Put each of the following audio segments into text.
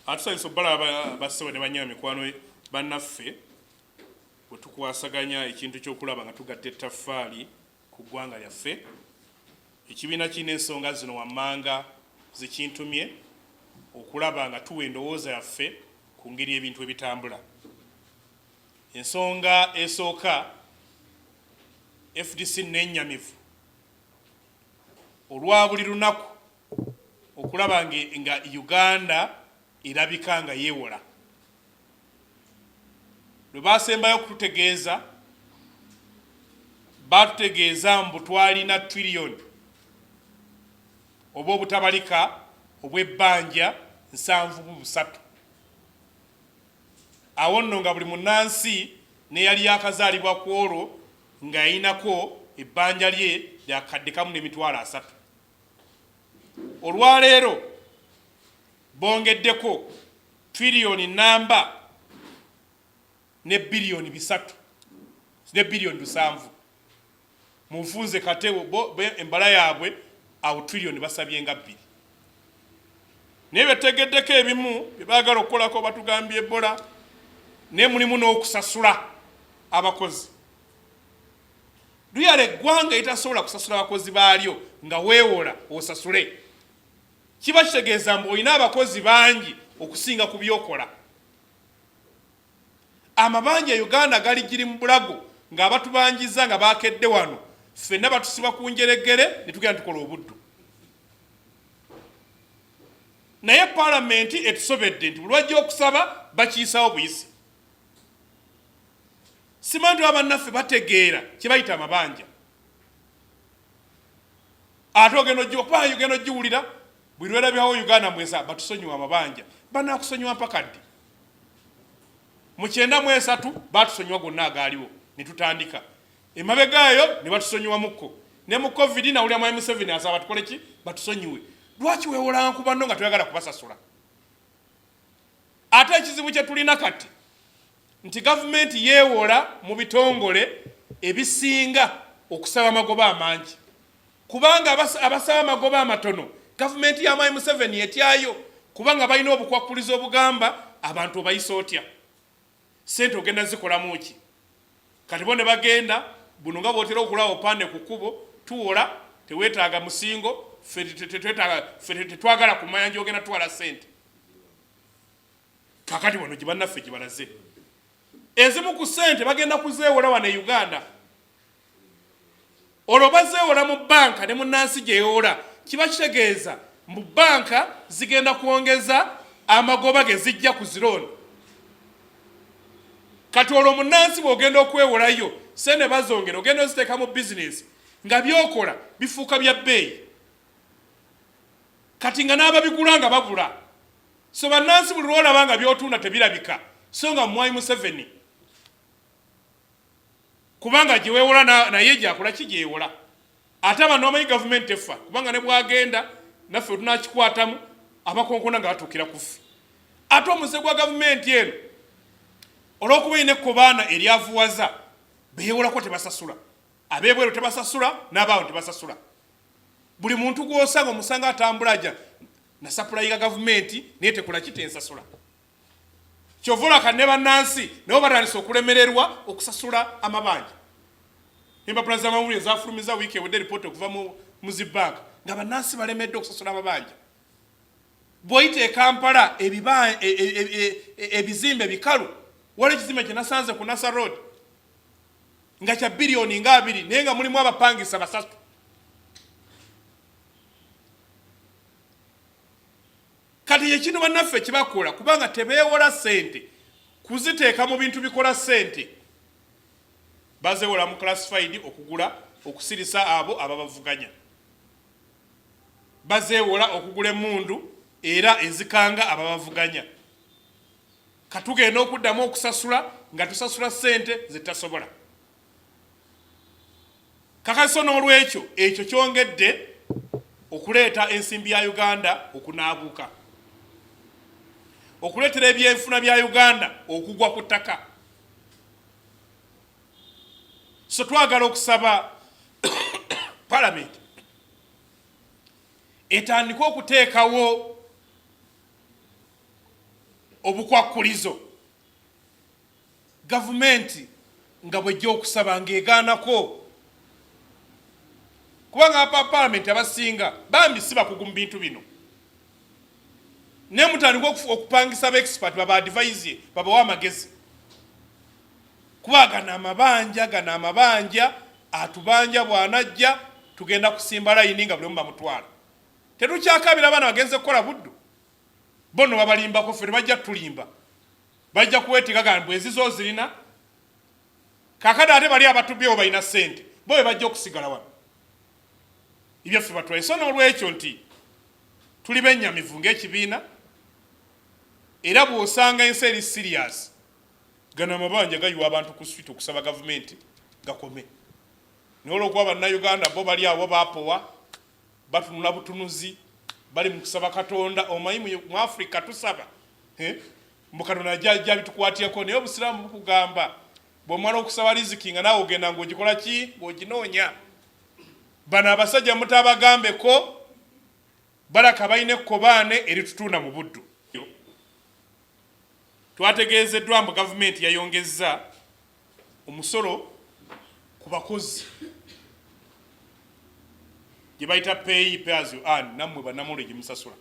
Atusanyusa obbala basewo ne banyama mikwano bannaffe bwe tukwasaganya ekintu ky'okulaba nga tugatta ettaffaali ku ggwanga lyaffe. Ekibiina kirina ensonga zino wammanga zikintumye okulaba nga tuwa endowooza yaffe ku ngeri ebintu ebitambula. Ensonga esooka, FDC n'ennyamivu olwa buli lunaku okulaba nga Uganda erabika nga yeewola. Lwe baasembayo okututegeeza, baatutegeeza mbu twalina trillion oba obutabalika obw'ebbanja 7.3. Awo nno nga buli munnansi n'eyali yakazaalibwa ku olwo nga yayinako ebbanja lye lya kadde kamu n'emitwalo 3. Olwaleero bongeddeko trillion namba ne billion 3 ne billion 7 mu nfunze katewo embala yaabwe awo trillion basabye nga 2. Naye betegeddeko ebimu bye baagala okukolako batugambye Ebola ne mulimu n'okusasula abakozi. Luyala eggwanga etasobola kusasula abakozi baalyo nga weewola osasule. Kiba kitegeeza mbu olina abakozi bangi okusinga ku byokola. Amabanja Uganda gali giri mu bulago ng'abatubangiza nga baakedde wano, ffenna batusiba ku njeregere ne tugenda tukola obuddu. Naye Paalamenti etusobedde nti buli wajja okusaba bakiyisawo buyisi. Simanyi abannaffe bategeera kye bayita amabanja. Ate ogenda ogiwulira buli lwerabyawo Uganda mwesa batusonyiwa amabanja. Banaakusonyiwa mpaka ddi? Mu 93 batusonyiwa gonna agaaliwo ne tutandika. Emabegaayo ne batusonyiwa mukko. Ne mu COVID nawulira mwami Museveni asaba tukole ki? Batusonyiwe. Lwaki weewola nku banno nga tuyagala kubasasula? Ate ekizibu kye tulina kati nti gavumenti yeewola mu bitongole ebisinga okusaba amagoba amangi. Kubanga abasaba amagoba amatono gavumenti ya mwami Museveni etyayo kubanga balina obukwakkulizo obugamba abantu obayisa otya. Sente ogenda zikolamu ki? Kati bo ne bagenda buno nga bw'otera okulaba opande ku kkubo tuwola teweetaaga musingo ffe tetwagala kumanya nti ogenda tuwala sente. Kakati wano gye bannaffe gye balaze. Ezimu ku sente bagenda kuzeewola wano e Uganda. Olwo bazeewola mu banka ne munnansi gye yeewola. Kiba kitegeeza mu banka zigenda kwongeza amagoba ge zijja ku zirooni. Kati olwo munnansi bw'ogenda okwewolayo sente bazongera ogenda oziteeka mu bizinesi nga byokola bifuuka bya bbeeyi. Kati nga n'ababigula nga bagula. So bannansi buli lw'olaba nga by'otunda tebirabika so nga mwami Museveni. Kubanga gye weewola naye gy'akola ki gyewola. Ate abantu bamanyi gavumenti effa kubanga ne bwagenda naffe tunaakikwatamu abakonkona nga batuukira ku ffe. Ate omuze gwa gavumenti eno olw'okuba ine ekkobaana eryavuwaza beewolako tebasasula. Ab'ebweru tebasasula n'abaawo tebasasula. Buli muntu gw'osanga omusanga atambula ajja na sapulayiga gavumenti naye tekola kitensasula. Kyovola kanne bannansi nabo batandise okulemererwa okusasula amabanja. Empapula z'amawulire zaafulumiza wiiki ewedde ripooti okuva mu zibbanka nga bannansi balemedde okusasula amabanja. Bw'oyita e Kampala ebizimbe bikalu, waliwo ekizimbe kye nasanze ku Nasa Road nga kya biliyoni nga 2 naye nga mulimu abapangisa basatu. Kati ekino bannaffe kibakola kubanga tebeewola sente kuziteeka mu bintu bikola sente. Bazeewola mu classified okugula okusirisa abo ababavuganya. Bazeewola okugula emmundu era ezikanga ababavuganya. Katugenda okuddamu okusasula nga tusasula sente zitasobola. Kakaso n'olwekyo ekyo kyongedde okuleeta ensimbi ya Uganda okunaabuuka. Okuleetera ebyenfuna bya Uganda okugwa ku ttaka. So twagala okusaba Paalamenti etandika okuteekawo obukwakulizo gavumenti nga bwejja okusaba ng'egaanako kubanga apa parliament abasinga bambi si bakugu mu bintu bino ne mutandika okupangisa ba expert baba advise babawa amagezi kuba gana amabanja atubanja bwanajja tugenda kusimba layini nga buli omu bamutwala tetukyakabira abaana bagenze kukola buddu bono babalimbako ffe bajja tulimba bajja kuweetiga gana bwezizo zirina kakada ate bali abatubyewo balina ssente bo bwe bajja okusigala wano ibyaffe batwaye so n'olwekyo nti tuli bennyamivu ng'ekibiina era bw'osanga ensi eri serious gana amabanja gayiwa abantu ku street okusaba gavumenti gakome n'olwokuba bannayuganda bo bali awo baapowa batunula butunuzi bali mu kusaba katonda omanyi mu Africa tusaba mukatonda ajja bitukwatyako naye obusiraamu bukugamba bw'omala okusaba riziki nga naawe ogenda ng'ogikola ki ng'oginoonya bano abasajja mutabagambeko balaka balina ekkobaane eritutunda mu buddu twategeezeddwa mbu gavumenti yayongezza omusolo ku bakozi gye bayita pay as you earn nammwe bannamule gye musasula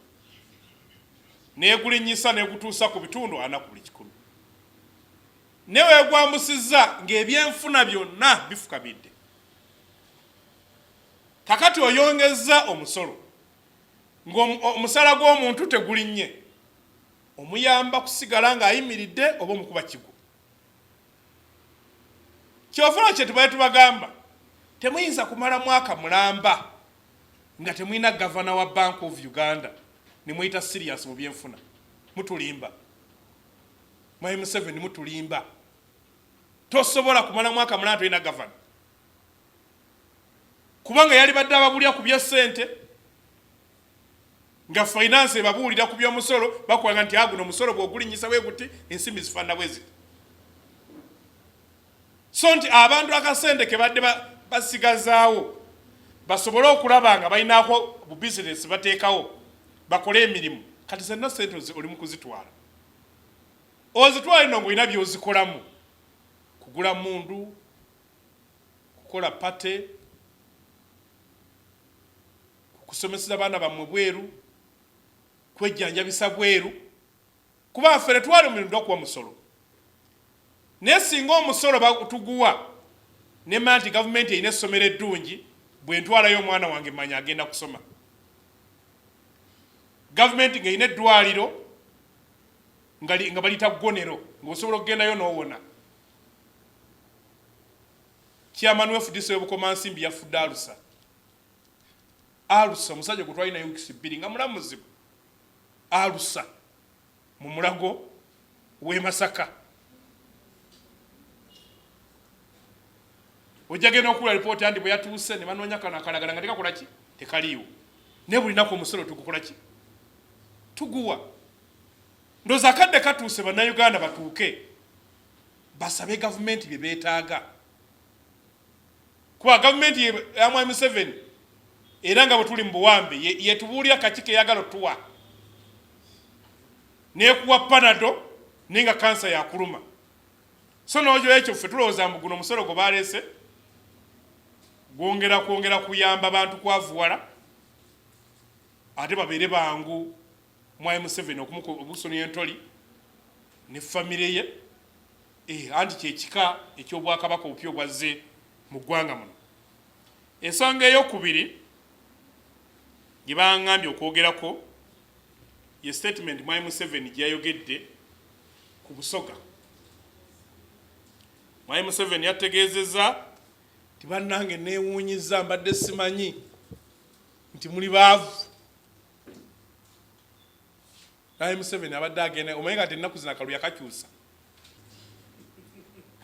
neegulinyisa neegutuusa ku bitundu 40 neweegwambusizza ng'ebyenfuna byonna bifukabidde kakati oyongezza omusolo ng'omusala gw'omuntu tegulinnye omuyamba kusigala ng'ayimiridde oba omukuba kigo kyofuna kye tubaye tubagamba temuyinza kumala mwaka mulamba nga temuyina gavana wa Bank of Uganda ne muyita serious mu byenfuna mutulimba Museveni mutulimba tosobola kumala mwaka mulamba toyina gavana kubanga yali badde ababulya ku bya ssente nga finance babuulira ku by'omusolo bakwanga nti aguno omusolo bw'ogulinyisa bwe guti ensimbi zifaanana bwe ziti so nti abantu akasente ke badde basigazaawo basobole okulaba nga balinaako bu bizinesi bateekawo bakole emirimu kati zenna sente oli mu kuzitwala ozitwala ino ng'olina by'ozikolamu kugula mundu kukola pate kusomeseza abaana bammwe bweru kwejjanjabisa bweru kuba ffe twali mu ndo kuwa musolo naye singa omusolo batuguwa ne manti gavumenti erina essomero eddungi bwe ntwalayo omwana wange manya agenda kusoma gavumenti ng'erina eddwaliro nga balita ggonero ng'osobola okugendayo n'owona chairman wa FDC w'obukomansimbi yafudde alusa omusajja gwe twalina wiiki 2 nga mulamuzibu alusa mu mulago w'e Masaka ojja genda okula lipooti andi bwe yatuuse ne banoonya kano akalagala nga tekakola ki tekaliiwo naye buli nnaku omusolo tugukola ki tuguwa ndowooza akadde katuuse bannayuganda batuuke basabe gavumenti bye beetaaga kuba gavumenti ya Mwami Museveni era nga bwe tuli mu buwambe yetubuulira kaki keyagala otuwa neekuwa panado naye nga kansa yakuluma so n'ojo ekyo ffe tulowooza mbu guno omusolo gwe baleese kwongera kuyamba abantu kwavuwala ate babeere bangu Mwami Museveni obusono y'entoli ne famire ye anti kyekika eky'obwakabaka obupya obwazze mu ggwanga muno ensonga ey'okubiri gye baŋŋambye okwogerako ye statement Mwami Museveni gye yayogedde ku busoga Mwami Museveni yategeezezza nti bannange neewuunyiza mbadde simanyi nti muli baavu Mwami Museveni abadde agenda omanyi kati ennaku zino akalulu yakakyusa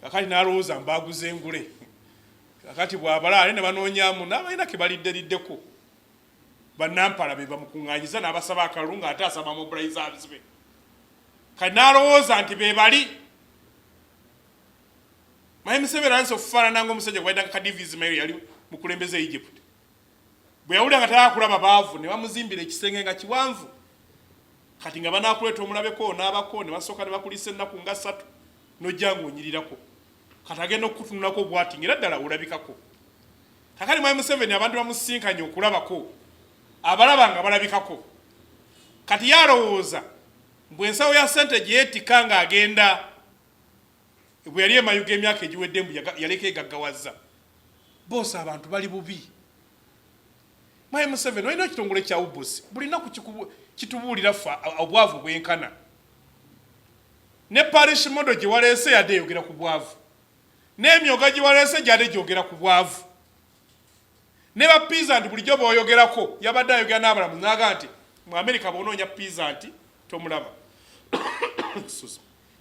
kakati n'alowooza mbaaguza engule kakati bw'abala ale ne banoonyaamu n'abalina ke balidderiddeko bannampala be bamukuŋŋaanyiza n'abasaba akalulu ng'ate asaba mobilizations be kati n'alowooza nti be bali Mwami Museveni ayinza okufaanana ng'omusajja gwe bayitanga Kadivizi Mayo yali mukulembeze Egypt bwe yawulira nga tayagala kulaba baavu ne bamuzimbira ekisenge nga kiwanvu kati nga banakuleeta omulabeko n'abako ne basooka ne bakulisa ennaku nga 3 n'ojja ng'onyirirako kati agenda okukutunulako bw'ati ng'era ddala olabikako. Kakati Mwami Museveni abantu bamusinkanye okulabako abalaba nga balabikako kati yalowooza bwe ensawo ya ssente gye yeetikka ng'agenda bwe yali emayuga emyaka egiwedde mbu yaleka egaggawaza boosi abantu bali bubi. Mwami Museveni olina ekitongole kya ubusi buli nnaku kitubuulira ffe obwavu bwenkana ne parish modo gye waleese yadde eyogera ku bwavu n'emyoga gye waleese gyadde gyogera ku bwavu ne ba peasant bulijjo b'oyogerako yabadde ayogera n'abalamuzi n'aga nti mu America bw'onoonya peasant tomulaba.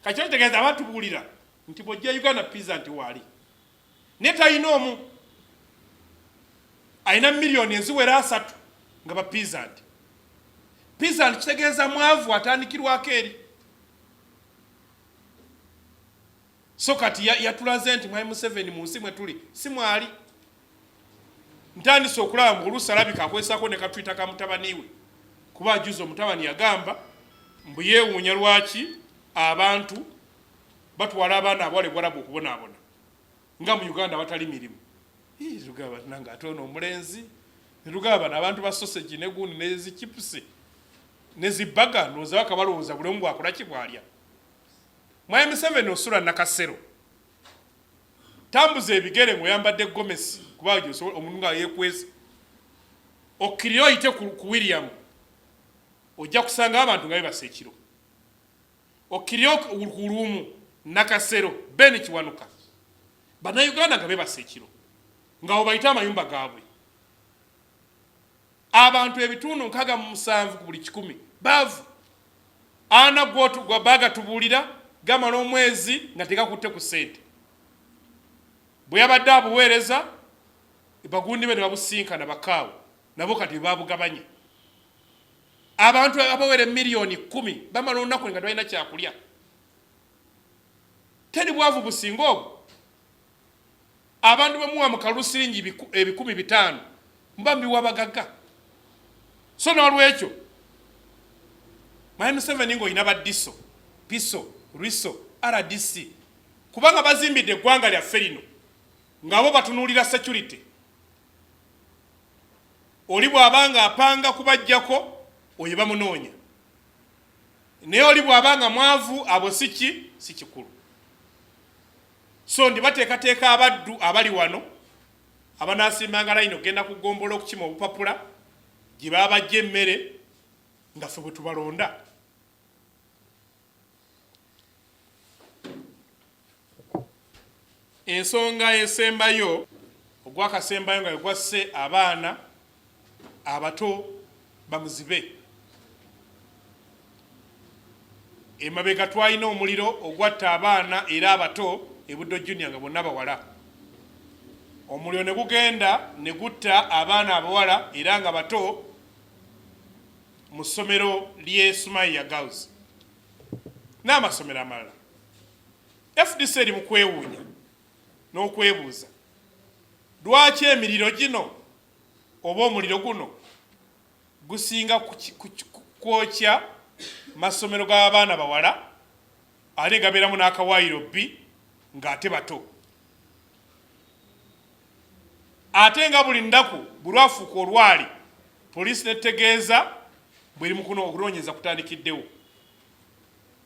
Kati kitegeeza abatubuulira nti bw'ojja Uganda peasant waali ne talina omu alina miliyoni eziwera 3 nga ba peasant. Peasant kitegeeza mwavu atandikirwako eri. So kati yatulaze nti Mwami Museveni mu nsi mwe tuli si mwali. Ntandise okulaba mu oluusi alabika akwesako ne katwita ka mutabaniwe kuba ajuza omutabani yagamba mbu yeewuunya lwaki abantu batwala abaana abawala eBwarabu okubonaabona nga mu Uganda batali mirimu. Lugaba nanga atono omulenzi ne lugaba n'abantu ba sausage ne guuni ne zichipusi ne zibaga noza bakabalowooza buli omu bwakola ki bwalya. Mwami Museveni osula nakasero tambuza ebigere ng'oyambadde gomesi kuba omuntu nga yeekwese okkirira oyite ku William ojja kusanga abantu nga bebasa ekiro okkirira ku Luumu nakasero Ben Kiwanuka bannayuganda nga bebasa ekiro nga obayita amayumba gaabwe abantu ebitundu 67 ku buli 100 baavu ana gwa baga tubuulira gamala omwezi nga tegakutte ku ssente bwe yabadde abuweereza bagundi be ne babusinkana bakaawo nabo kati babugabanye abantu abawere miliyoni 10 bamala olunaku nga tebalina kyakulya. Teri bwavu businga obwo abantu bamuwa mu kalusiringi 500 mba mbiwa bagagga. So n'olwekyo Mwami Museveni ng'olina baddiso piso riso RDC kubanga bazimbidde eggwanga lyaffe lino ng'abo batunuulira security oli bw'abanga apanga kubajjako oyo bamunoonya naye oli bw'abanga mwavu abo si kikulu. So ndi bateekateeka abaddu abali wano abanaasimbanga layini ogenda kugombola okukima obupapula gye baba bajja emmere nga ffe bwe tubalonda. Ensonga esembayo ogwakasembayo nga gwasse abaana abato bamuzibe emabega twalina omuliro ogwatta abaana era abato ebuddo junior nga bonna bawala. Omuliro ne gugenda ne gutta abaana abawala era nga bato mu ssomero ly'e Sumaya Girls n'amasomero amalala. FDC eri mu kwewuunya n'okwebuuza lwaki emiriro gino oba omuliro guno gusinga kwokya masomero g'abaana bawala ate gabeeramu n'akawaayiro bbi ng'ate bato. Ate nga buli nnaku bulwafuuka olwali poliisi netegeeza bweri mu okunoonyeza kutandikiddewo.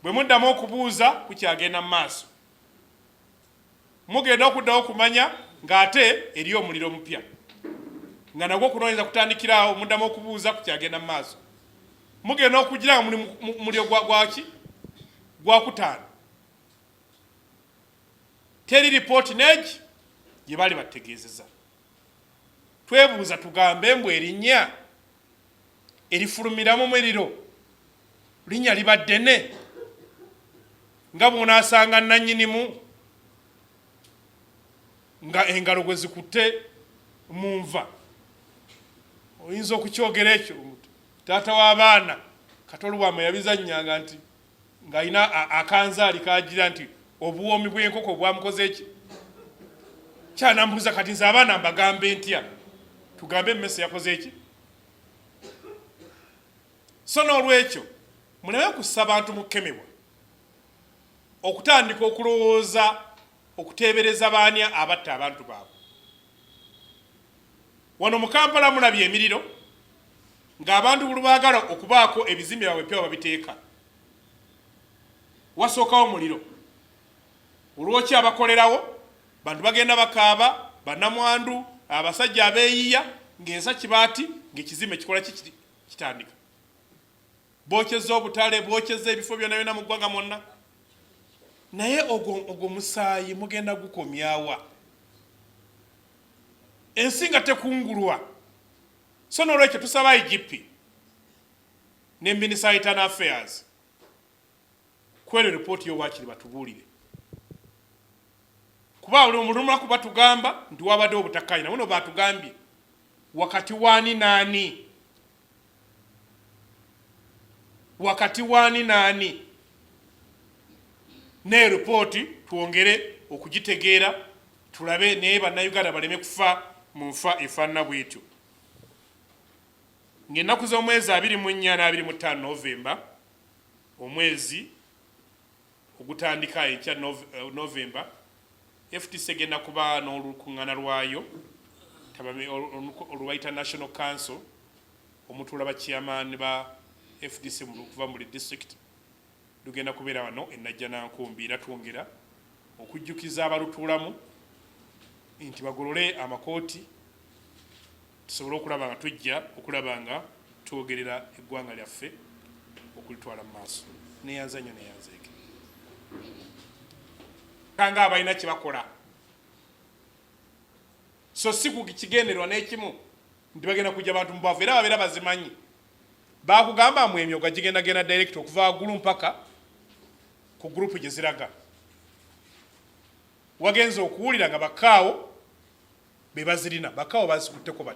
Bwe muddamu okubuuza kukyagenda mu maaso mugenda okuddawo okumanya ng'ate eri omuliro omupya nga nagwo okunoonyeza kutandikirawo muddamu okubuuza kukyagenda mu maaso mugenda okugira nga muliro gwaki gwakutaano. Teri ripooti neegi gye baali bategeezeza. Twebuuza tugambe mbu erinnya erifulumiramu muliro linnya libadde ne nga bw'onaasanga nannyinimu nga engalo gwe zikutte mu nva oyinza okukyogera ekyo. Taata w'abaana katolubwama yabizannyanga nti ng'alina akanzaali kagira nti obuwoomi bw'enkoko bwamukoze eki kyanambuuza kati nze abaana mbagambe ntya tugambe emmese yakoze eki. So n'olwekyo muleme kussa abantu mukemebwa okutandika okulowooza okuteebereza baani abatta abantu baabwe. Wano mu Kampala mulabye emiriro ng'abantu buli baagala okubaako ebizimbe byabwe pya babiteeka. Wasookawo muliro. Olwokya abakolerawo, bantu bagenda bakaaba, bannamwandu, abasajja abeeyiya, ng'ensa kibaati, ng'ekizimbe kikola kitandika. Bookyeza obutale, bookyeza ebifo byonna byonna mu ggwanga mwonna. Naye ogwo musaayi mugenda gukomyawa. Ensi nga tekungulwa. So n'olwekyo tusaba IGP ne Minister of Internal Affairs kwere report y'obwakiri batubuulire. Kuba buli mulumula kuba tugamba nti wabadde obutakkaanya buno batugambye wakati wani nani. Wakati wani nani. Ne report tuongere okugitegeera tulabe naye bannayuganda baleme kufa mu nfa efaanana bwetyo. Ng'ennaku z'omwezi 24 na 25 Novemba, omwezi ogutandika enkya Novemba, FTC egenda kuba n'olukuŋŋaana lwayo olwa International Council omutuula ba chairman ba FTC kuva muri district lugenda kubeera wano e Najjanankumbi era twongera okujjukiza abalutuulamu nti bagolole amakooti tusobole okulaba nga tujja okulaba nga twogerera eggwanga lyaffe okulitwala mu maaso. Neyanza nnyo neyanzeeke kanga abalina kye bakola. So si ku kigendererwa n'ekimu nti bagenda kujja bantu mu bwavu era babeera bazimanyi. Bakugamba mu emyoga gigenda direct okuva waggulu mpaka ku gurupu gye ziraga. Wagenza okuwulira nga bakaawo be bazirina, bakaawo bazikutteko bati.